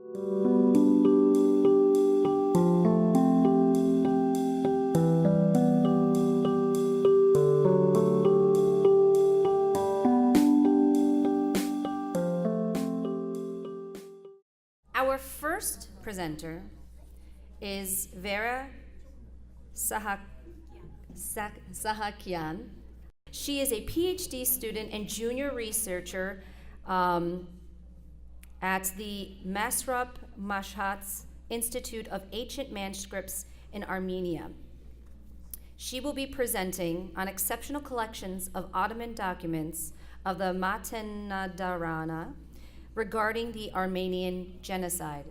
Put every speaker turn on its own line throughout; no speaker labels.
Our first presenter is Vera Sahakyan. She is a Ph.D. student and junior researcher at the Mesrop Mashtots Institute of Ancient Manuscripts in Armenia. She will be presenting on exceptional collections of Ottoman documents of the Matenadaran regarding the Armenian Genocide.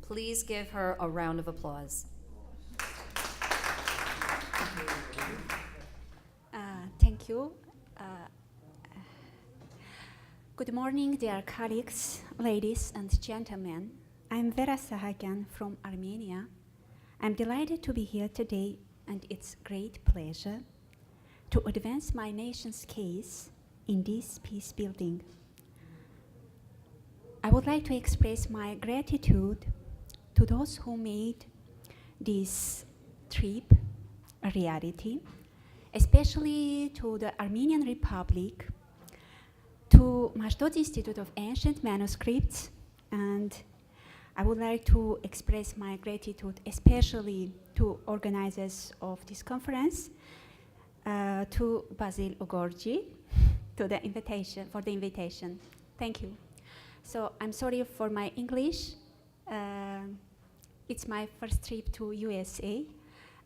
Please give her a round of applause.
Thank you. Good morning, dear colleagues, ladies and gentlemen. I'm Vera Sahakyan from Armenia. I'm delighted to be here today, and it's a great pleasure to advance my nation's case in this peace building. I would like to express my gratitude to those who made this trip a reality, especially to the Armenian Republic, to Mashtots Institute of Ancient Manuscripts, and I would like to express my gratitude especially to organizers of this conference, to Basil Ugorji, for the invitation. Thank you. So I'm sorry for my English. It's my first trip to USA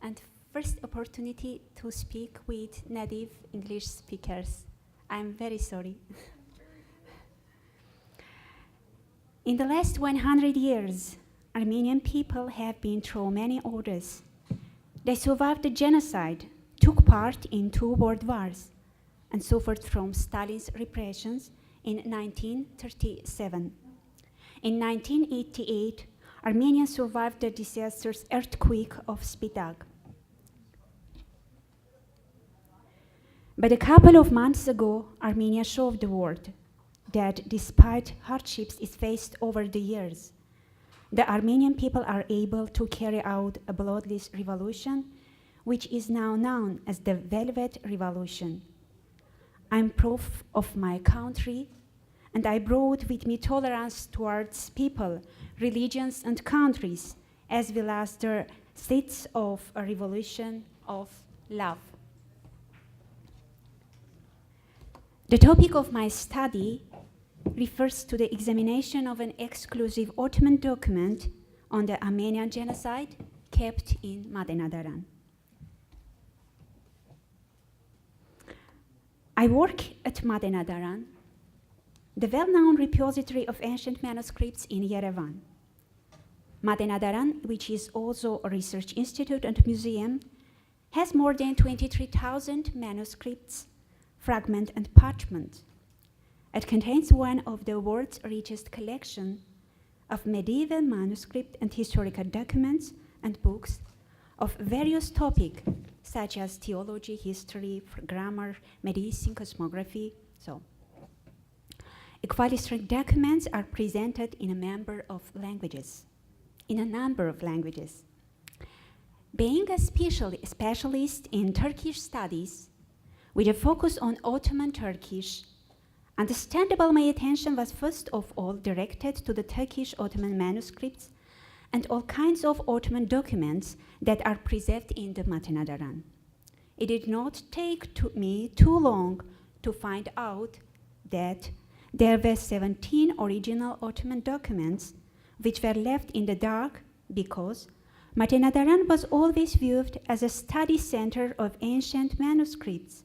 and first opportunity to speak with native English speakers. I'm very sorry. In the last 100 years, Armenian people have been through many orders. They survived the genocide, took part in 2 world wars, and suffered from Stalin's repressions in 1937. In 1988, Armenia survived the disastrous earthquake of Spitak. But a couple of months ago, Armenia showed the world that despite hardships it faced over the years, the Armenian people are able to carry out a bloodless revolution, which is now known as the Velvet Revolution. I'm proof of my country, and I brought with me tolerance towards people, religions, and countries, as well as the seeds of a revolution of love. The topic of my study refers to the examination of an exclusive Ottoman document on the Armenian Genocide kept in Matenadaran. I work at Matenadaran, the well-known repository of ancient manuscripts in Yerevan. Matenadaran, which is also a research institute and museum, has more than 23,000 manuscripts, fragments, and parchment. It contains one of the world's richest collection of medieval manuscript and historical documents and books of various topics, such as theology, history, grammar, medicine, cosmography. Equalistry documents are presented in a number of languages. Being a specialist in Turkish studies, with a focus on Ottoman Turkish, understandable my attention was first of all directed to the Turkish Ottoman manuscripts and all kinds of Ottoman documents that are preserved in the Matenadaran. It did not take me too long to find out that there were 17 original Ottoman documents which were left in the dark because Matenadaran was always viewed as a study center of ancient manuscripts.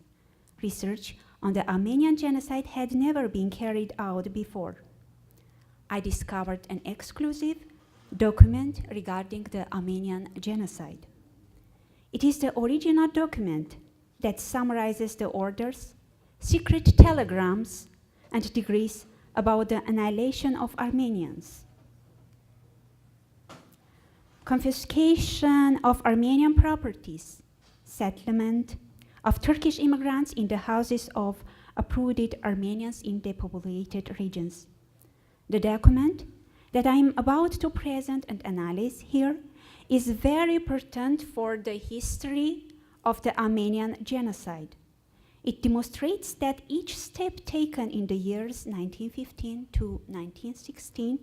Research on the Armenian Genocide had never been carried out before. I discovered an exclusive document regarding the Armenian Genocide. It is the original document that summarizes the orders, secret telegrams, and decrees about the annihilation of Armenians. Confiscation of Armenian properties, settlement of Turkish immigrants in the houses of uprooted Armenians in depopulated regions. The document that I'm about to present and analyze here is very pertinent for the history of the Armenian Genocide. It demonstrates that each step taken in the years 1915 to 1916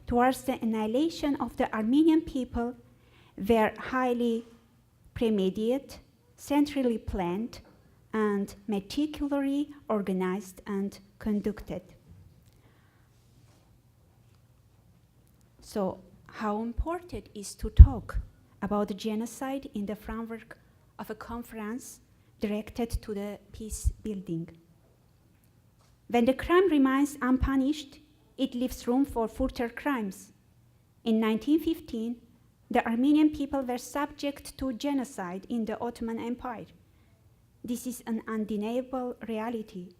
towards the annihilation of the Armenian people were highly premeditated, centrally planned, and meticulously organized and conducted. So, how important is to talk about the genocide in the framework of a conference directed to the peace building? When the crime remains unpunished, it leaves room for further crimes. In 1915, the Armenian people were subject to genocide in the Ottoman Empire. This is an undeniable reality,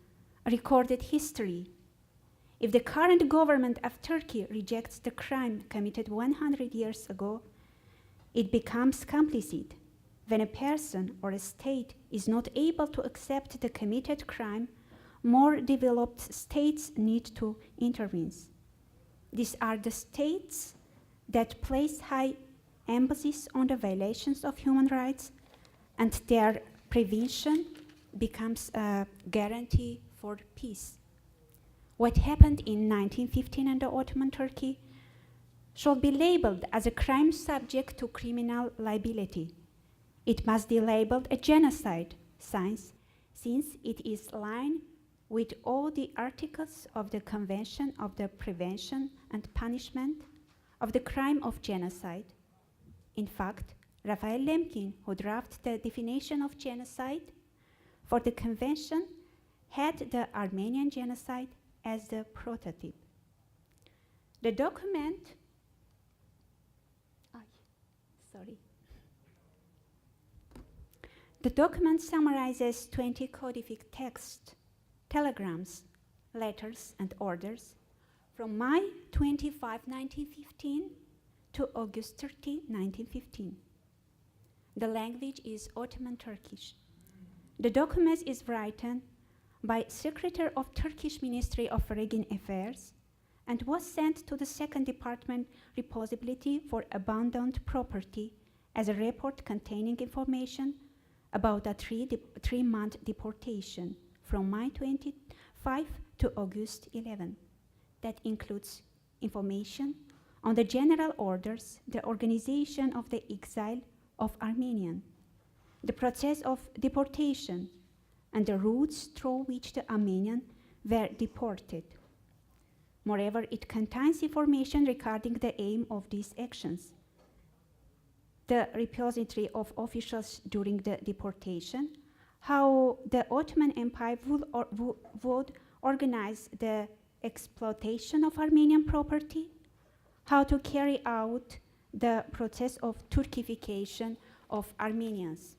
a recorded history. If the current government of Turkey rejects the crime committed 100 years ago, it becomes complicit. When a person or a state is not able to accept the committed crime, more developed states need to intervene. These are the states that place high emphasis on the violations of human rights, and their prevention becomes a guarantee for peace. What happened in 1915 in the Ottoman Turkey should be labeled as a crime subject to criminal liability. It must be labeled a genocide, since it is in line with all the articles of the Convention of the Prevention and Punishment of the Crime of Genocide. In fact, Raphael Lemkin, who drafted the definition of genocide for the convention, had the Armenian genocide as the prototype. The document, The document summarizes 20 codified texts, telegrams, letters, and orders from May 25, 1915 to August 30, 1915. The language is Ottoman Turkish. The document is written by Secretary of Turkish Ministry of Foreign Affairs and was sent to the Second Department Responsibility for Abandoned Property as a report containing information about a three-month deportation from May 25 to August 11. That includes information on the general orders, the organization of the exile of Armenian, the process of deportation, and the routes through which the Armenians were deported. Moreover, it contains information regarding the aim of these actions, the repository of officials during the deportation, how the Ottoman Empire would organize the exploitation of Armenian property, how to carry out the process of Turkification of Armenians,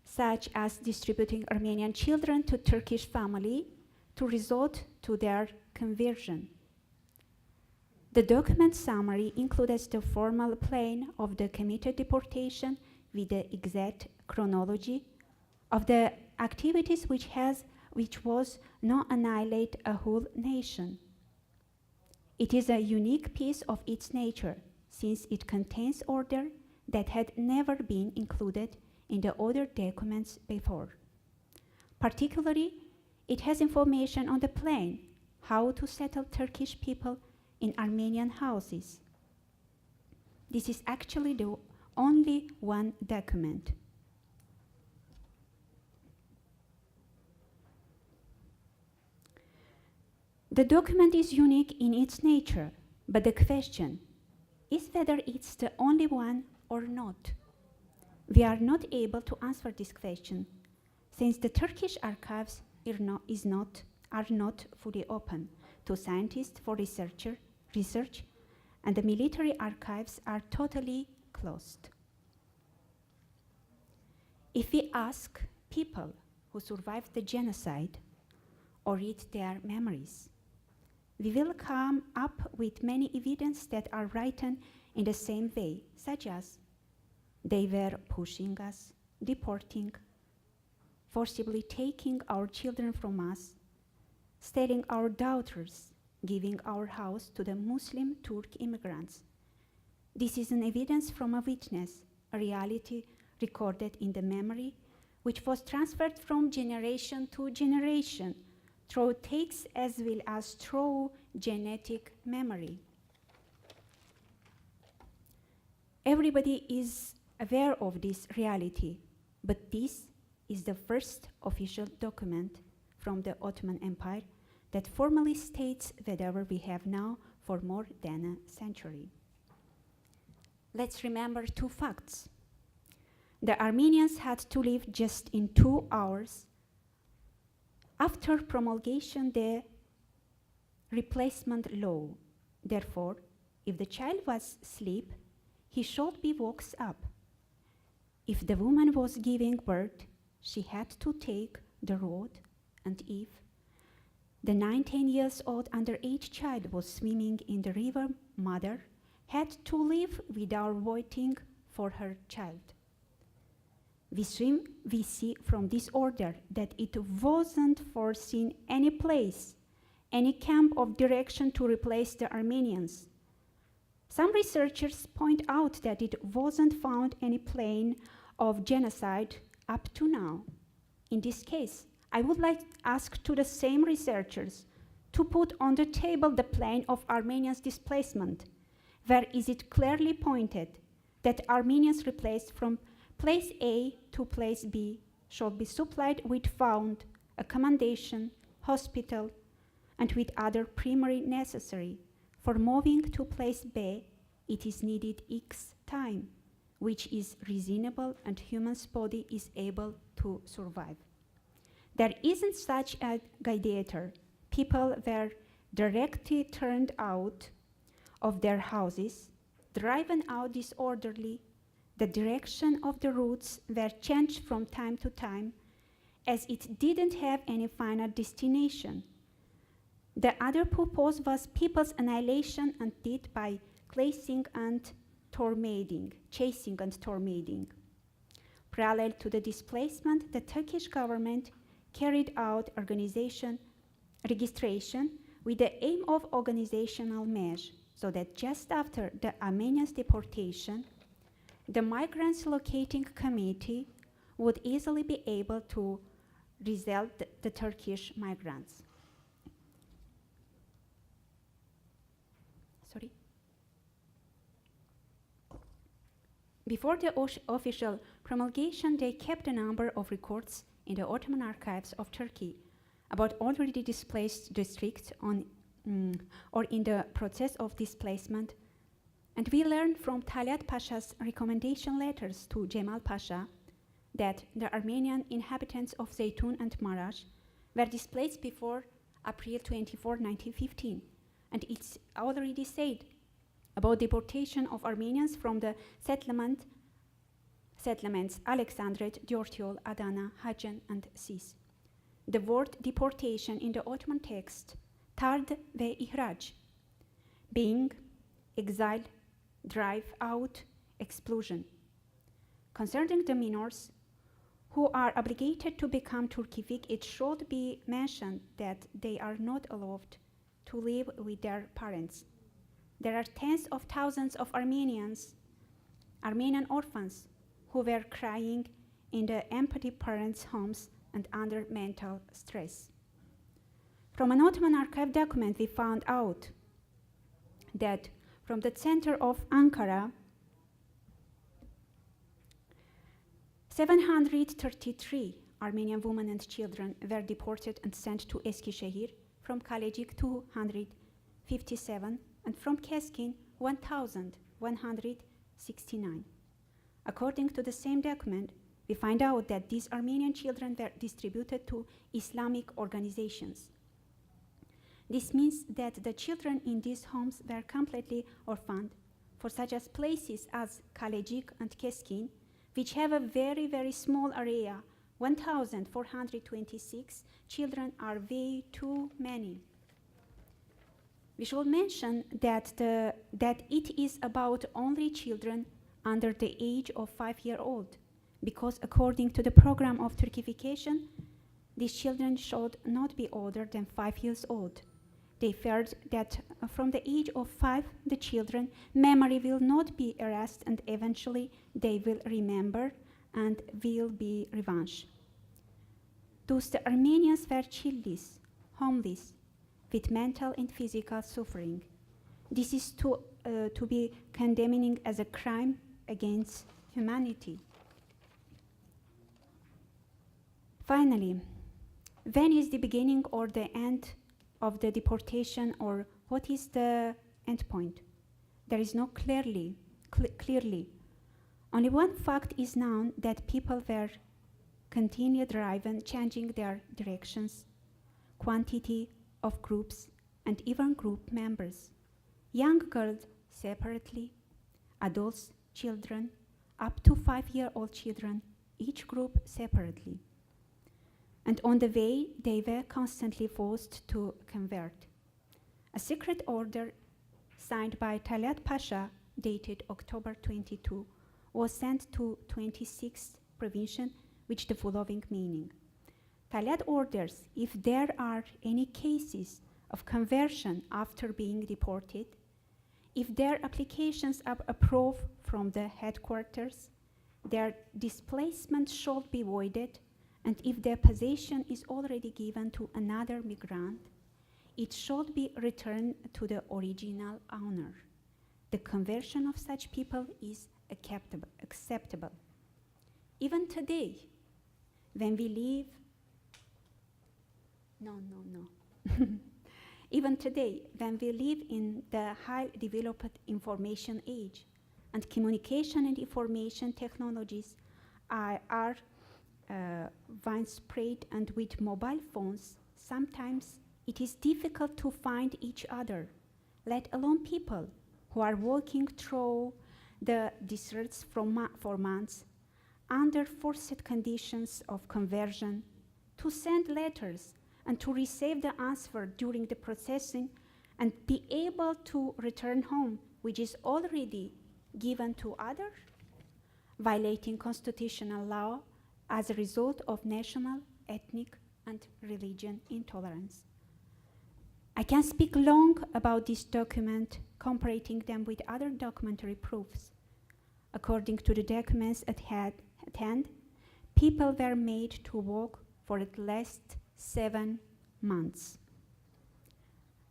such as distributing Armenian children to Turkish family to resort to their conversion. The document summary includes the formal plan of the committed deportation with the exact chronology of the activities which was not annihilate a whole nation. It is a unique piece of its nature, since it contains order that had never been included in the other documents before. Particularly, it has information on the plan, how to settle Turkish people in Armenian houses. This is actually the only one document. The document is unique in its nature, but the question is whether it's the only one or not. We are not able to answer this question, since the Turkish archives are not fully open to scientists for research, and the military archives are totally closed. If we ask people who survived the genocide or read their memories, we will come up with many evidence that are written in the same way, such as they were pushing us, deporting, forcibly taking our children from us, stealing our daughters, giving our house to the Muslim Turk immigrants. This is an evidence from a witness, a reality recorded in the memory, which was transferred from generation to generation through texts as well as through genetic memory. Everybody is aware of this reality, but this is the first official document from the Ottoman Empire that formally states whatever we have now for more than a century. Let's remember two facts. The Armenians had to live just in 2 hours after promulgation the replacement law. Therefore, if the child was asleep, he should be woken up. If the woman was giving birth, she had to take the road, and if the 19 years old underage child was swimming in the river, mother had to leave without waiting for her child. We see from this order that it wasn't foreseen any place, any camp of direction to replace the Armenians. Some researchers point out that it wasn't found any plan of genocide up to now. In this case, I would like to ask to the same researchers to put on the table the plan of Armenians' displacement, where is it clearly pointed that Armenians replaced from place A to place B should be supplied with food, accommodation, hospital, and with other primary necessary. For moving to place B, it is needed X time, which is reasonable and human's body is able to survive. There isn't such a gladiator. People were directly turned out of their houses, driven out disorderly. The direction of the routes were changed from time to time, as it didn't have any final destination. The other purpose was people's annihilation and death by chasing and tormenting. Parallel to the displacement, the Turkish government carried out registration with the aim of organizational measure, so that just after the Armenians' deportation, the migrants locating committee would easily be able to resettle the Turkish migrants. Before the official promulgation, they kept a number of records in the Ottoman archives of Turkey about already displaced districts or in the process of displacement. And we learned from Talat Pasha's recommendation letters to Cemal Pasha that the Armenian inhabitants of Zeytun and Marash were displaced before April 24, 1915. And it's already said about deportation of Armenians from the settlements Alexandret, Diortiol, Adana, Hajan, and Sis. The word deportation in the Ottoman text, tard ve ihraj, being, exile, drive out, expulsion. Concerning the minors who are obligated to become Turkific, it should be mentioned that they are not allowed to live with their parents. There are tens of thousands of Armenian orphans who were crying in the empty parents' homes and under mental stress. From an Ottoman archive document, we found out that from the center of Ankara, 733 Armenian women and children were deported and sent to Eskişehir, from Kalecik 257, and from Keskin 1,169. According to the same document, we find out that these Armenian children were distributed to Islamic organizations. This means that the children in these homes were completely orphaned, for such as places as Kalecik and Keskin, which have a very, very small area, 1,426 children are way too many. We should mention that it is about only children under the age of 5 years old, because according to the program of Turkification, these children should not be older than 5 years old. They feared that from the age of 5, the children, memory will not be erased and eventually they will remember and will be revenge. Thus the Armenians were childless, homeless, with mental and physical suffering. This is to be condemning as a crime against humanity. Finally, when is the beginning or the end of the deportation, or what is the end point? There is no clearly. Only one fact is known, that people were continued driven, changing their directions, quantity of groups, and even group members. Young girls separately, adults, children, up to 5-year-old children, each group separately. And on the way, they were constantly forced to convert. A secret order signed by Talat Pasha, dated October 22, was sent to 26th provision with the following meaning. Talat orders, if there are any cases of conversion after being deported, if their applications are approved from the headquarters, their displacement should be voided, and if their possession is already given to another migrant, it should be returned to the original owner. The conversion of such people is acceptable. Even today, when we live, even today, when we live in the highly developed information age, and communication and information technologies are widespread, and with mobile phones, sometimes it is difficult to find each other, let alone people who are walking through the deserts for months under forced conditions of conversion, to send letters and to receive the answer during the processing and be able to return home, which is already given to others, violating constitutional law as a result of national, ethnic, and religion intolerance. I can speak long about this document, comparing them with other documentary proofs. According to the documents at hand, people were made to walk for at least 7 months.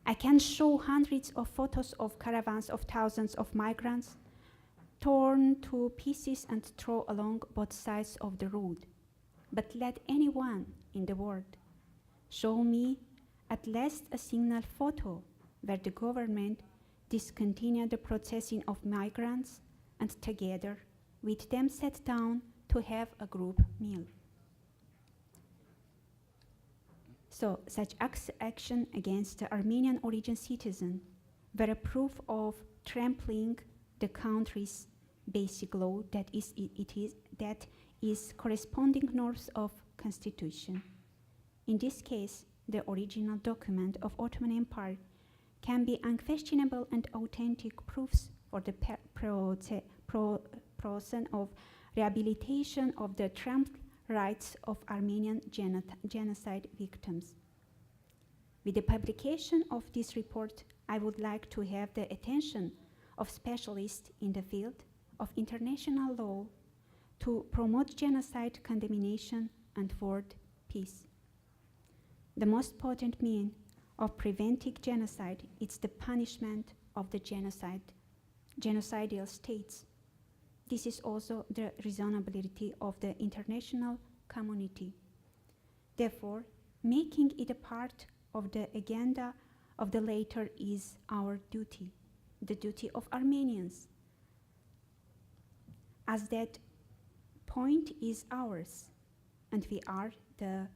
I can show hundreds of photos of caravans of thousands of migrants torn to pieces and thrown along both sides of the road. But let anyone in the world show me at least a single photo where the government discontinued the processing of migrants and together with them sat down to have a group meal. So such action against the Armenian origin citizen were a proof of trampling the country's basic law, that is corresponding norms of constitution. In this case, the original document of Ottoman Empire can be unquestionable and authentic proofs for the process of rehabilitation of the trampled rights of Armenian genocide victims. With the publication of this report, I would like to have the attention of specialists in the field of international law to promote genocide condemnation and world peace. The most potent means of preventing genocide is the punishment of the genocidal states. This is also the reasonability of the international community. Therefore, making it a part of the agenda of the latter is our duty, the duty of Armenians, as that point is ours, and we are the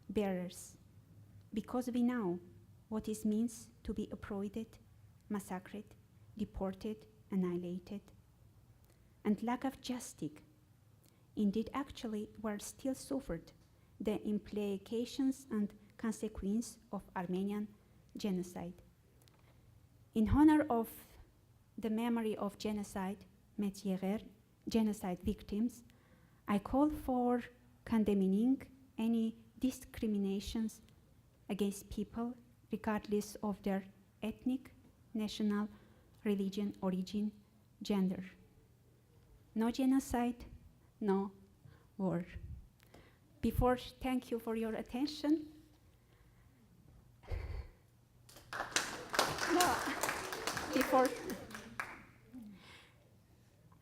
bearers, because we know what it means to be uprooted, massacred, deported, annihilated, and lack of justice. Indeed, actually, were still suffered the implications and consequences of Armenian genocide. In honor of the memory of genocide, Metzger, genocide victims, I call for condemning any discriminations against people regardless of their ethnic, national, religion, origin, gender. No genocide, no war. Thank you for your attention.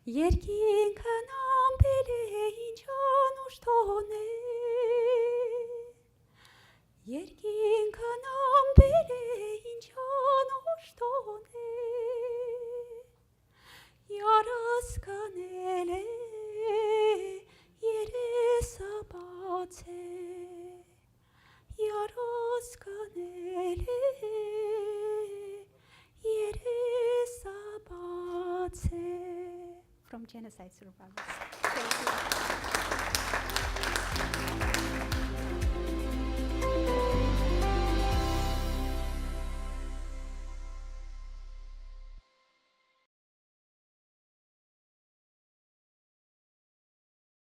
Երկինքն ամբել է ինչ անուշ թոն է, երկինքն ամբել է ինչ անուշ թոն է, Յարս կանել է, երեսը բաց է, Յարս կանել է, երեսը բաց է. From genocide survivors. Thank you.